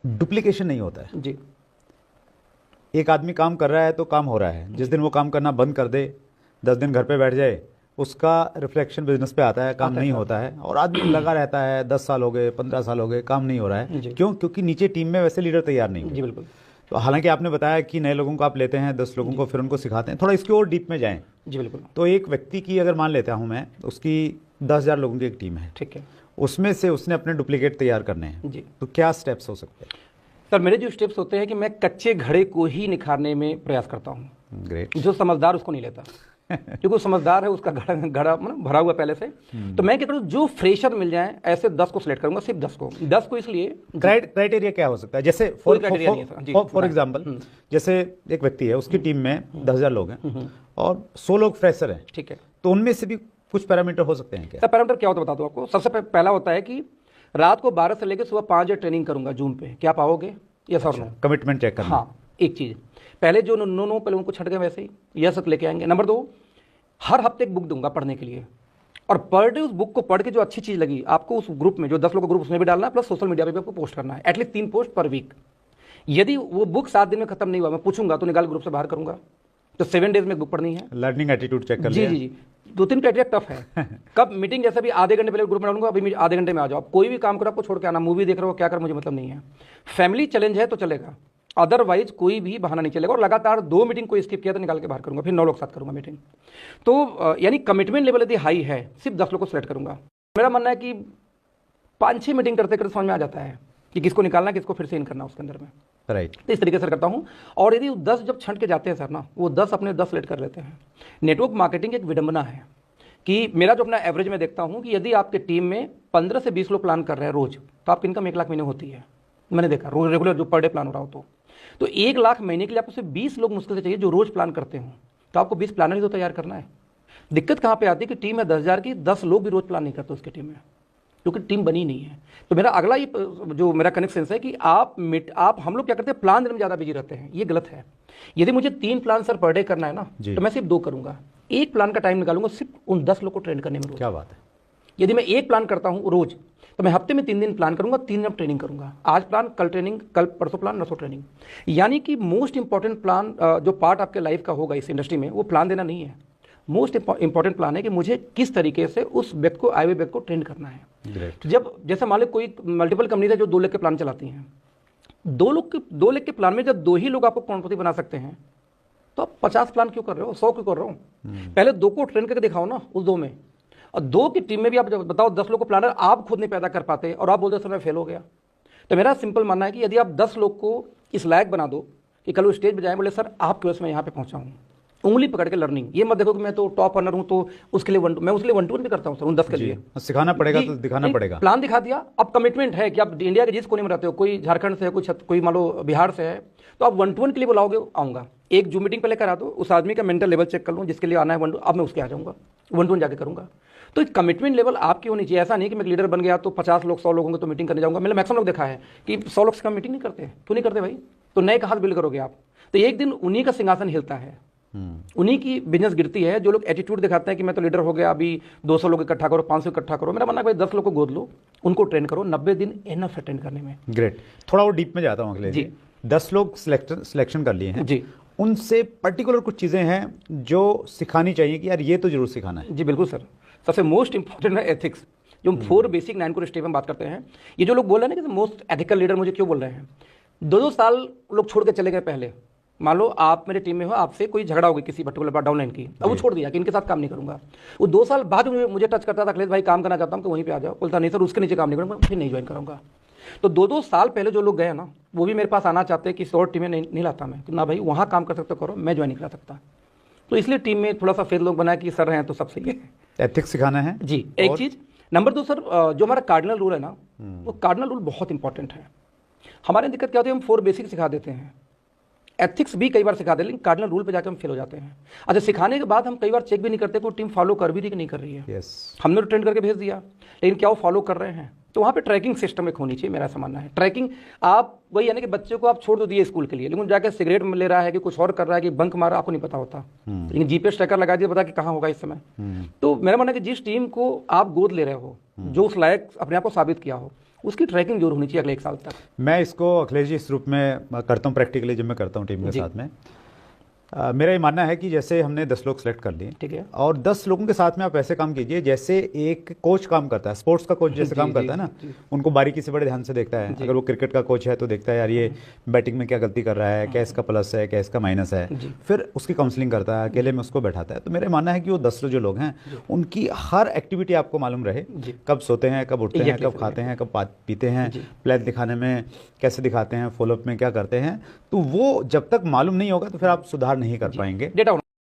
Duplication नहीं होता है। जी एक आदमी काम कर रहा है तो काम हो रहा है, जिस दिन वो काम करना बंद कर दे, 10 दिन घर पे बैठ जाए, उसका रिफ्लेक्शन बिजनेस पे आता है, काम नहीं होता है। और आदमी लगा रहता है, 10 साल हो गए, 15 साल हो गए, काम नहीं हो रहा है। क्यों? क्योंकि नीचे टीम में वैसे लीडर तैयार नहीं हुए। जी बिल्कुल। तो हालांकि आपने बताया कि नए लोगों को आप लेते हैं, 10 लोगों को, फिर उनको सिखाते हैं। थोड़ा इसकी और डीप में जाएं। जी बिल्कुल। तो एक व्यक्ति की अगर मान लेता हूं मैं, उसकी 10,000 लोगों की एक टीम है, ठीक है, उसमें से उसने अपने डुप्लीकेट तैयार करने हैं, जी तो क्या स्टेप्स हो सकते हैं? सर, मेरे जो स्टेप्स होते हैं कि मैं कच्चे घड़े को ही निखारने में प्रयास करता हूँ। ग्रेट। जो समझदार उसको नहीं लेता क्योंकि वो समझदार है, उसका घड़ा मतलब भरा हुआ पहले से। तो मैं क्या करूँ, जो फ्रेशर मिल जाए ऐसे 10 को सिलेक्ट करूंगा, सिर्फ 10 को इसलिए। क्राइटेरिया क्या हो सकता है? जैसे फॉर एग्जाम्पल, जैसे एक व्यक्ति है, उसकी टीम में 10,000 लोग हैं और 100 लोग फ्रेशर हैं, ठीक है, तो उनमें से भी कुछ पैरामीटर हो सकते हैं क्या? सर पैरामीटर क्या होता है बता दो आपको। सबसे पहला होता है कि रात को 12 से लेकर सुबह 5 बजे ट्रेनिंग करूंगा जूम पे, क्या पाओगे? यस और नो? कमिटमेंट चेक करना। हाँ, एक चीज पहले जो नो पहले उनको छट गए, वैसे ही यस लेके आएंगे। नंबर 2, हर हफ्ते एक बुक दूंगा पढ़ने के लिए, और पर डे उस बुक को पढ़ के जो अच्छी चीज लगी आपको उस ग्रुप में, जो 10 लोगों का ग्रुप, उसमें भी डालना है, प्लस सोशल मीडिया पे भी आपको पोस्ट करना है, एटलीस्ट 3 पोस्ट पर वीक। यदि वो बुक 7 दिन में खत्म नहीं हुआ, मैं पूछूंगा तो निकाल ग्रुप से बाहर करूंगा। तो 7 डेज में बुक पढ़नी है। लर्निंग एटीट्यूड चेक कर जी लिया। जी जी, 2-3 क्राइटेरिया टफ है। कब मीटिंग, जैसे भी आधे घंटे पहले ग्रुप में डालूंगा, अभी आधे घंटे में आ जाओ। कोई भी काम करो, आपको छोड़ के आना, मूवी देख रहे हो क्या कर, मुझे मतलब नहीं है। फैमिली चैलेंज है तो चलेगा, अदरवाइज कोई भी बहाना नहीं चलेगा। और लगातार 2 मीटिंग कोई स्किप किया तो निकाल के बाहर करूंगा, फिर 9 लोग साथ करूंगा मीटिंग। तो यानी कमिटमेंट लेवल यदि हाई है, सिर्फ 10 लोग को सिलेक्ट करूंगा। मेरा मानना है कि 5-6 मीटिंग करते करते समझ में आ जाता है कि किसको निकालना, किसको फिर से इन करना उसके अंदर में। राइट। तो इस तरीके से करता हूं। और यदि 10 जब छंट के जाते हैं सर ना, वो 10 अपने 10 सिलेक्ट कर लेते हैं। नेटवर्क मार्केटिंग एक विडंबना है कि मेरा जो अपना एवरेज में देखता हूं कि यदि आपके टीम में 15 से 20 लोग प्लान कर रहे हैं रोज, तो आपकी इनकम 1 लाख महीने होती है। मैंने देखा रोज रेगुलर जो पर डे प्लान हो रहा हो तो 1 लाख महीने के लिए आपको सिर्फ 20 लोग मुश्किल से चाहिए जो रोज प्लान करते हो। तो आपको 20 प्लानर ही तो तैयार करना है। दिक्कत कहाँ पे आती है कि टीम है 10,000 की, 10 लोग भी रोज प्लान नहीं करते उसकी टीम में, क्योंकि टीम बनी नहीं है। तो मेरा अगला ये जो मेरा कनेक्शन है कि आप हम लोग क्या करते हैं, प्लान देने में ज़्यादा बिजी रहते हैं, ये गलत है। यदि मुझे 3 प्लान सर पर डे करना है ना, तो मैं सिर्फ 2 करूंगा। 1 प्लान का टाइम निकालूंगा सिर्फ उन 10 लोग को ट्रेन करने में। क्या बात है। यदि मैं 1 प्लान करता हूं रोज, तो मैं हफ्ते में 3 दिन प्लान करूंगा, 3 दिन ट्रेनिंग करूंगा। आज प्लान, कल ट्रेनिंग, कल परसों प्लान, नरसों ट्रेनिंग। यानी कि मोस्ट इंपॉर्टेंट प्लान जो पार्ट आपके लाइफ का होगा इस इंडस्ट्री में, वो प्लान देना नहीं है। मोस्ट इंपॉर्टेंट प्लान है कि मुझे किस तरीके से उस व्यक्ति को, आए हुए व्यक्ति को ट्रेंड करना है। जब जैसे मान लो कोई मल्टीपल कंपनी है जो 2 लाख के प्लान चलाती हैं, 2 लाख के प्लान में जब 2 ही लोग आपको करोड़पति बना सकते हैं, तो आप 50 प्लान क्यों कर रहे हो, 100 क्यों कर रहे हो? पहले 2 को ट्रेन करके दिखाओ ना उस 2 में। और 2 की टीम में भी आप बताओ 10 लोग को प्लानर आप खुद नहीं पैदा कर पाते और आप बोलते सर मैं फेल हो गया। तो मेरा सिंपल मानना है कि यदि आप 10 लोग को इस लायक बना दो कि कल वो स्टेज पे जाए, बोले सर आपकी वजह से मैं यहाँ पे पहुंचा हूँ, उंगली पकड़ के लर्निंग। ये मत देखो कि मैं तो टॉप रनर हूँ तो उसके लिए मैं उसके लिए 1-to-1 भी करता हूँ सर, उन 10 के लिए सिखाना पड़ेगा, तो दिखाना पड़ेगा। प्लान दिखा दिया। अब कमिटमेंट है कि आप इंडिया के जिस कोने में रहते हो, कोई झारखंड से है, कोई मान लो बिहार से है, तो आप 1-to-1 के लिए बुलाओगे, आऊँगा। एक जूम मीटिंग पहले करा दो, उस आदमी का मेंटल लेवल चेक कर लूँ, जिसके लिए आना है 1-to-1, अब मैं उसके आ जाऊँगा, 1-to-1 जाके करूँगा। तो कमिटमेंट लेवल आपकी होनी चाहिए। ऐसा नहीं कि मैं लीडर बन गया तो 50 लोग 100 लोग होंगे तो मीटिंग करने जाऊँगा। मैंने मैक्सिमम लोग देखा है कि 100 लोग से कम मीटिंग नहीं करते। क्यों नहीं करते भाई? तो नए कहाँ से बिल्ड करोगे आप? तो एक दिन उन्हीं का सिंहासन हिलता है, उन्हीं की बिजनेस गिरती है। जो लोग एटीट्यूड दिखाते हैं कि मैं तो लीडर हो गया, अभी 200 लोग इकट्ठा करो, 500 इकट्ठा करो, मेरा मानना है भाई 10 लोग को गोद लो, उनको ट्रेन करो, 90 दिन इनफ है ट्रेन करने में। ग्रेट। थोड़ा और डीप में जाता हूँ अगले जी। 10 लोग सिलेक्शन कर लिए हैं जी, उनसे पर्टिकुलर कुछ चीज़ें हैं जो सिखानी चाहिए कि यार ये तो जरूर सिखाना है। जी बिल्कुल सर। सबसे मोस्ट इंपॉर्टेंट है एथिक्स, जो हम 4 बेसिक 9 को स्टेप में बात करते हैं। ये जो लोग बोल रहे हैं ना कि मोस्ट एथिकल लीडर, मुझे क्यों बोल रहे हैं? 2-2 साल लोग छोड़ के चले गए। पहले मान लो आप मेरे टीम में हो, आपसे कोई झगड़ा हो गई किसी पर्टिकुलर बात डाउनलाइन की, अब वो छोड़ दिया कि इनके साथ काम नहीं करूंगा। वो 2 साल बाद मुझे टच करता था, अखिलेश भाई काम करना चाहता हूँ, तो वहीं पे आ जाओ। बोलता नहीं सर उसके नीचे काम नहीं करूँगा, फिर नहीं ज्वाइन करूँगा। तो 2-2 साल पहले जो लोग गए ना, वो भी मेरे पास आना चाहते हैं कि शॉर्ट टीम में नहीं लाता मैं, ना भाई वहाँ काम कर सकते करो, मैं ज्वाइन नहीं करा सकता। तो इसलिए टीम में थोड़ा सा फेल लोग बनाया कि सर हैं तो सब सही है। एथिक्स सिखाना है जी, एक चीज़। नंबर 2 सर, जो हमारा कार्डिनल रूल है ना, वो कार्डिनल रूल बहुत इंपॉर्टेंट है। हमारे दिक्कत क्या होती है, हम 4 बेसिक सिखा देते हैं, एथिक्स भी कई बार सिखा दे, लेकिन कार्डिनल रूल पे जाकर हम फेल हो जाते हैं। अच्छा, सिखाने के बाद हम कई बार चेक भी नहीं करते कि वो टीम फॉलो कर भी रही कि नहीं कर रही है। हमने तो ट्रेंड करके भेज दिया, लेकिन क्या वो फॉलो कर रहे हैं? तो वहाँ पे ट्रैकिंग सिस्टम एक होनी चाहिए, मेरा ऐसा मानना है। ट्रैकिंग आप वही यानी कि बच्चे को आप छोड़ दो दिए स्कूल के लिए, लेकिन जाकर सिगरेट ले रहा है कि कुछ और कर रहा है कि बंक मारा, आपको नहीं पता होता, लेकिन जीपीएस ट्रैकर लगा दिया, पता कि कहाँ होगा इस समय। तो मेरा मानना है कि जिस टीम को आप गोद ले रहे हो, जो उस लायक अपने आप को साबित किया हो, उसकी ट्रैकिंग जरूर होनी चाहिए अगले 1 साल तक। मैं इसको अखिलेश जी इस रूप में करता हूँ प्रैक्टिकली, जब मैं करता हूँ टीम के जी। साथ में। मेरा ये मानना है कि जैसे हमने 10 लोग सेलेक्ट कर लिए, ठीक है। और 10 लोगों के साथ में आप ऐसे काम कीजिए जैसे एक कोच काम करता है, स्पोर्ट्स का कोच जैसे जी, काम जी, करता है ना, जी। उनको बारीकी से बड़े ध्यान से देखता है। जी। अगर वो क्रिकेट का कोच है तो देखता है यार ये बैटिंग में क्या गलती कर रहा है, क्या इसका प्लस है, क्या इसका माइनस है, जी। फिर उसकी काउंसलिंग करता है, अकेले में उसको बैठाता है। तो मेरा मानना है कि वो 10 जो लोग हैं उनकी हर एक्टिविटी आपको मालूम रहे, जी। कब सोते हैं, कब उठते हैं, Exactly, कब खाते हैं, कब पीते हैं, जी। प्लेट दिखाने में कैसे दिखाते हैं, फॉलोअप में क्या करते हैं। तो वो जब तक मालूम नहीं होगा तो फिर आप सुधार नहीं कर पाएंगे। डेटा होना